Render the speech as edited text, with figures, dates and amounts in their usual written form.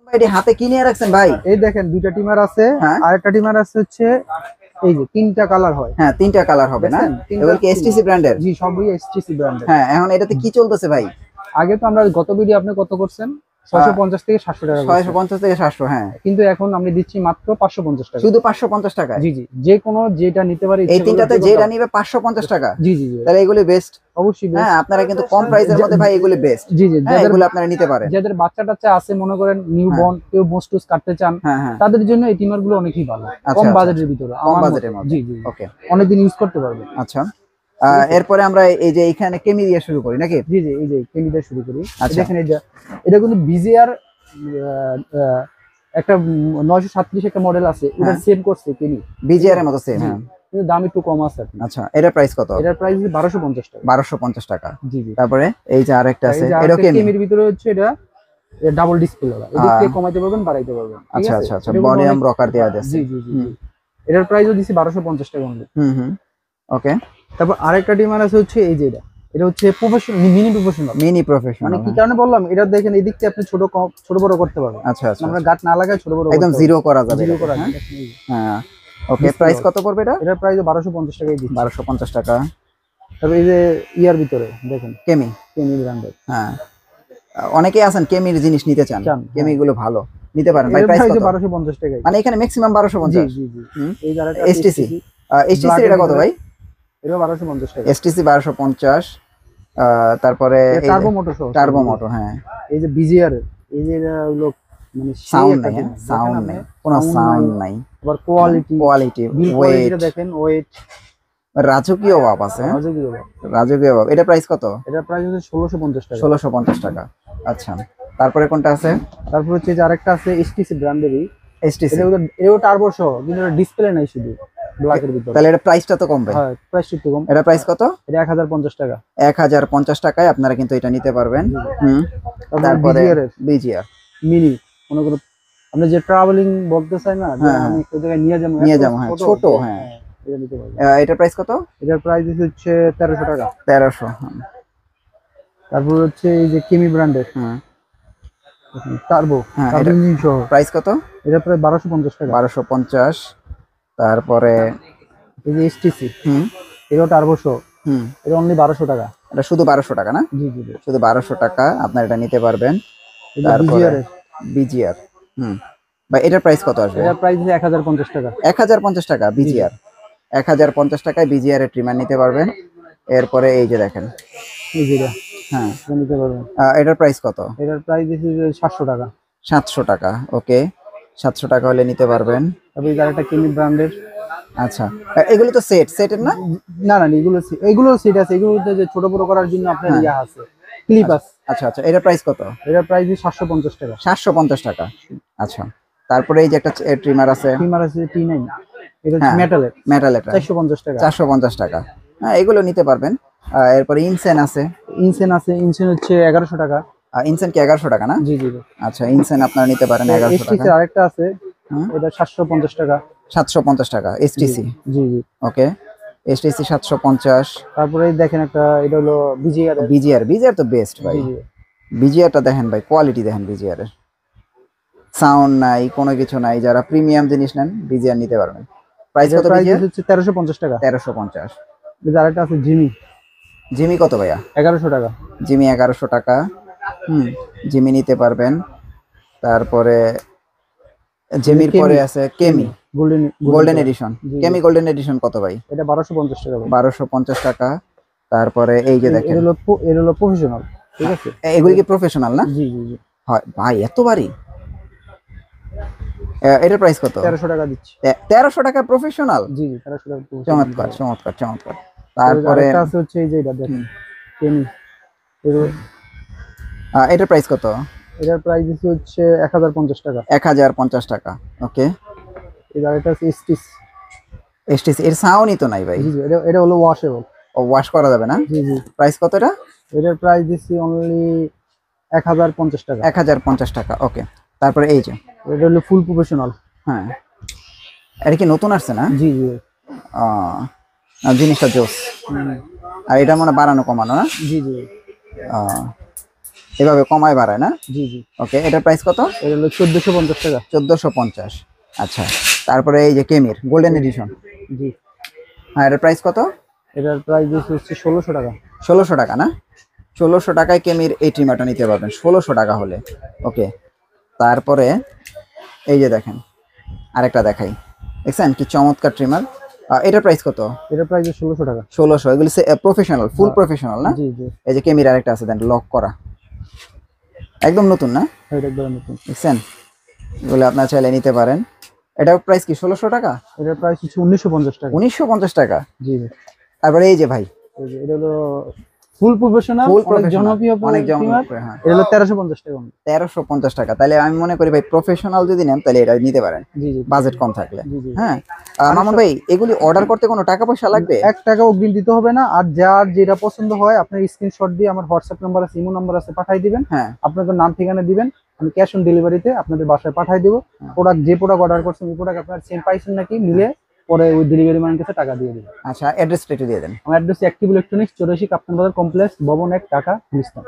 এটি হাতে কি নিয়ে রাখছেন ভাই? এই দেখেন দুইটা টিমার আছে, হ্যাঁ আর একটা টিমার আছে হচ্ছে এই যে তিনটা কালার হয়। হ্যাঁ, তিনটা কালার হবে না? এগুলো কি এসটিসি ব্র্যান্ডের? জি, সবই এসটিসি ব্র্যান্ডের। হ্যাঁ, এখন এটাতে কি চলতেছে ভাই? আগে তো আমরা গত ভিডিও আপনি কত করছেন? 650 থেকে 700 টাকা। 650 থেকে 700। হ্যাঁ, কিন্তু এখন আমি দিচ্ছি মাত্র 550 টাকা। শুধু 550 টাকায়? জি জি, যে কোনো যেটা নিতে পারি এই তিনটাতে যেটা নিবে 550 টাকা? জি জি জি, তাহলে এগুলি বেস্ট। অবশ্যই বেস্ট। হ্যাঁ, আপনারা কিন্তু কম প্রাইসের মধ্যে ভাই এগুলি বেস্ট। জি জি, হ্যাঁ, এগুলো আপনারা নিতে পারেন। যাদের বাচ্চা টাচ্চা আছে, মনে করেন নিউ বর্ন, কেউ মোস্টুস কাটতে চান, হ্যাঁ হ্যাঁ, তাদের জন্য এই টিমার গুলো অনেকই ভালো, কম বাজেটের ভিতরে, কম বাজেটের মধ্যে। জি জি, ওকে, অনেকদিন ইউজ করতে পারবেন। আচ্ছা, এরপরে আমরা এই যে এখানে কেমি দিয়ে শুরু করি নাকি? জি জি, এই যে কেমি দিয়ে শুরু করি। আচ্ছা, দেখেন এটা কিন্তু বিজিআর একটা 937 একটা মডেল আছে, এটা সেম করছে কেমি, বিজিআর এর মতো সেম। হ্যাঁ, কিন্তু দাম একটু কম আছে। আচ্ছা, এটার প্রাইস কত? এটার প্রাইস 1250 টাকা। 1250 টাকা। জি জি। তারপরে এই যে আরেকটা আছে, এটা কেমির ভিতরে হচ্ছে এটা ডাবল ডিসপ্লে ওলা, এদিকে কমাইতে পারবেন বাড়াইতে পারবেন। আচ্ছা আচ্ছা আচ্ছা, ভলিউম রকার দেয়া আছে। জি জি জি, এটার প্রাইসও দিছি 1250 টাকা অনলি। হুম, ওকে। তারপর আরেকটা ডিমান্ড আছে হচ্ছে এই যে এটা হচ্ছে প্রফেশনাল, মিনি প্রফেশনাল। মানে কি কারণে বললাম, এটা দেখেন এদিক থেকে আপনি ছোট বড় করতে পারবেন। আচ্ছা আচ্ছা, আমরা গাট না লাগায় ছোট বড় একদম জিরো করা যাবে। জিরো করা যাবে। হ্যাঁ, ওকে। প্রাইস কত পড়বে এটা? এটার প্রাইস 1250 টাকাই দিচ্ছি। 1250 টাকা। তবে এই যে ইয়ার ভিতরে দেখেন কেমি ব্র্যান্ডের। হ্যাঁ, অনেকেই আছেন কেমির জিনিস নিতে চান, কেমি গুলো ভালো নিতে পারেন ভাই। প্রাইস কত? 1250 টাকাই। মানে এখানে ম্যাক্সিমাম 1250। জি জি, এই যারা এসটিসি এটা কত ভাই? এটা 1250 টাকা। এসটিসি 1250। তারপরে টার্বো মোটর। হ্যাঁ, এই যে বিজিআর, এই যে হলো মানে সাউন্ড নাই, সাউন্ড নাই, কোনো সাউন্ড নাই। আবার কোয়ালিটি ওয়েট দেখেন, ওয়েট রাজকীয় ভাব আছে। রাজকীয় ভাব। এটা প্রাইস কত? এটা প্রাইস হচ্ছে 1650 টাকা। 1650 টাকা। আচ্ছা, তারপরে কোনটা আছে? তারপর হচ্ছে যে আরেকটা আছে এসটিসি ব্র্যান্ডেরই। এসটিসি এটাও টার্বো সহ, কিন্তু ডিসপ্লে নাই, শুধু ব্ল্যাকের ভিতরে। তাহলে এটা প্রাইসটা তো কম ভাই। হ্যাঁ, প্রাইসটা একটু কম। এটা প্রাইস কত? এটা 1050 টাকা। 1050 টাকায় আপনারা কিন্তু এটা নিতে পারবেন। তারপরে বিজিআর মিনি, মনে করুন আপনি যে ট্রাভেলিং বলতে চাই না, যে আমি একটা জায়গায় নিয়ে যাবো, হ্যাঁ, ছোট। হ্যাঁ, এটা নিতে পারবেন। এটার প্রাইস কত? এটার প্রাইস হচ্ছে 1300 টাকা। 1300। তারপর হচ্ছে এই যে কেমি ব্র্যান্ডের টার্বো ইঞ্জিন সহ। প্রাইস কত? এটা প্রায় 1250 টাকা। 1250। তারপরে এই যে এসটিসি, এটাও টার্বো সহ, এটা অনলি 1200 টাকা। এটা শুধু 1200 টাকা না? জি জি, শুধু 1200 টাকা আপনারা এটা নিতে পারবেন। তারপরে বিজিআর ভাই, এটার প্রাইস কত আসবে? এটার প্রাইস 1050 টাকা। 1050 টাকা বিজিআর। 1050 টাকায় বিজিআর এর ট্রিমার নিতে পারবেন। এরপরে এই যে দেখেন এই যে, হ্যাঁ, নিতে পারবেন। এটার প্রাইস কত? এটার প্রাইস দিছি 700 টাকা। 700 টাকা। ওকে, 700 টাকা হলে নিতে পারবেন। তবে এই গাড়িটা কেমি ব্র্যান্ডের। আচ্ছা, এগুলো তো সেটের না? না না, এগুলো সেট আছে, এগুলোতে যে ছোট বড় করার জন্য আপনার ইয়া আছে, ক্লিপ আছে। আচ্ছা আচ্ছা, এটার প্রাইস কত? এটার প্রাইস 750 টাকা। 750 টাকা। আচ্ছা, তারপরে এই যে একটা ট্রিমার আছে T9, এটা মেটালের 450 টাকা। 450 টাকা। হ্যাঁ, এগুলো নিতে পারবেন। এরপরে ইনসেন আছে। ইনসেন হচ্ছে 1100 টাকা। ইনসেন কি 1100 টাকা না? জি জি। আচ্ছা, ইনসেন আপনারা নিতে পারেন 1100 টাকা। আরেকটা আছে, এটা 750 টাকা। 750 টাকা এসটিসি। জি জি, ওকে, এসটিসি 750। তারপরে দেখেন একটা, এটা হলো বিজিআর তো বেস্ট ভাই। বিজিআরটা দেখেন ভাই, কোয়ালিটি দেখেন বিজিআর এর। সাউন্ড নাই, কোনো কিছু নাই। যারা প্রিমিয়াম জিনিস নেন বিজিআর নিতে পারবেন। প্রাইস কত? বিজিআর হচ্ছে 1350 টাকা। 1350। আরেকটা আছে জিমি কত ভাইয়া? 1100 টাকা। জিমি 1100 টাকা। জিমি নিতে পারবেন। তারপরে জিমির পরে আছে কেমি গোল্ডেন এডিশন। কেমি গোল্ডেন এডিশন কত ভাই? এটা 1250 টাকা। 1250 টাকা। তারপরে এই যে দেখেন, এটা হলো প্রফেশনাল, ঠিক আছে? এগুলি কি প্রফেশনাল না? জি জি জি। হয় ভাই, এত ভারী। এটার প্রাইস কত? 1300 টাকা দিচ্ছি। 1300 টাকা প্রফেশনাল? জি জি, 1300 টাকা। চমৎকার চমৎকার চমৎকার। তারপরে আছে হচ্ছে এই যে এটা দেখেন, কেমি, এটার প্রাইস কত? এটার প্রাইস হচ্ছে 1050 টাকা। 1050 টাকা। ওকে, এই গাড়িটা আছে এসটিসি। এর সাউন্ডই তো নাই ভাই। জি জি, এটা হলো ওয়াশেবল। ওয়াশ করা যাবে না? জি জি। প্রাইস কত এটা? এটার প্রাইস দিচ্ছি অনলি 1050 টাকা। 1050 টাকা। ওকে, তারপরে এই যে এটা হলো ফুল প্রফেশনাল। হ্যাঁ, এটা কি নতুন আসছে না? জি জি। জিনিসটা জোস। আর এটা মনে বাড়ানো কমানো না? জি জি। এভাবে কমায় বাড়ায় না? জি জি। ওকে, এটার প্রাইস কত? এটা হলো 1450 টাকা। 1450। আচ্ছা, তারপরে এই যে কেমির গোল্ডেন এডিশন। জি। হ্যাঁ, এটার প্রাইস কত? এটার প্রাইস হচ্ছে 1600 টাকা। 1600 টাকা না? 1600 টাকায় কেমির এই ট্রিমারটা নিতে পারবেন 1600 টাকা হলে। ওকে, তারপরে এই যে দেখেন আরেকটা দেখাই, দেখছেন কি চমৎকার ট্রিমার। এটার প্রাইস কত? এটার প্রাইস 1600 টাকা। 1600। এগুলি প্রফেশনাল, ফুল প্রফেশনাল না? জি জি। এই যে কেমির আরেকটা আছে দেন, লক করা, একদম নতুন না? এটা একদম নতুন। দেখছেন, এগুলো আপনার চাইলে নিতে পারেন। এটার প্রাইস কি 1600 টাকা? এটার প্রাইস হচ্ছে 1950 টাকা। 1950 টাকা। জি ভাই। তারপরে এই যে ভাই, এই যে এটা হলো ফুল প্রফেশনাল, অনেক জনপ্রিয়, অনেক ট্রিমার। জনপ্রিয়। হ্যাঁ, এটা হলো 1350 টাকা। 1350 টাকা। তাহলে আমি মনে করি ভাই প্রফেশনাল যদি নেন তাহলে এটা নিতে পারেন, জি জি। বাজেট কম থাকলে। জি জি। হ্যাঁ, মামুন ভাই এগুলি অর্ডার করতে কোনো টাকা পয়সা লাগবে? 1 টাকা অগ্রিম দিতে হবে না। আর যার যেটা পছন্দ হয় আপনার স্ক্রিনশট দিয়ে আমার হোয়াটসঅ্যাপ নাম্বার আছে, ইমো নাম্বার আছে, পাঠিয়ে দিবেন। হ্যাঁ, আপনাদের নাম ঠিকানা দিবেন, আমি ক্যাশ অন ডেলিভারিতে আপনাদের বাসায় পাঠিয়ে দেবো। প্রোডাক্ট, যে প্রোডাক্ট অর্ডার করছেন ওই প্রোডাক্ট আপনার সেম পাইছেন নাকি মিলে পরে ওই ডেলিভারি ম্যানের কাছে টাকা দিয়ে দিবেন। আচ্ছা, অ্যাড্রেসটা একটু দিয়ে দেন। আমার অ্যাড্রেস অ্যাক্টিভ ইলেকট্রনিক্স, 84 কাপ্তান বাজার কমপ্লেক্স, ভবন 1, ঢাকা, গুলিস্তান।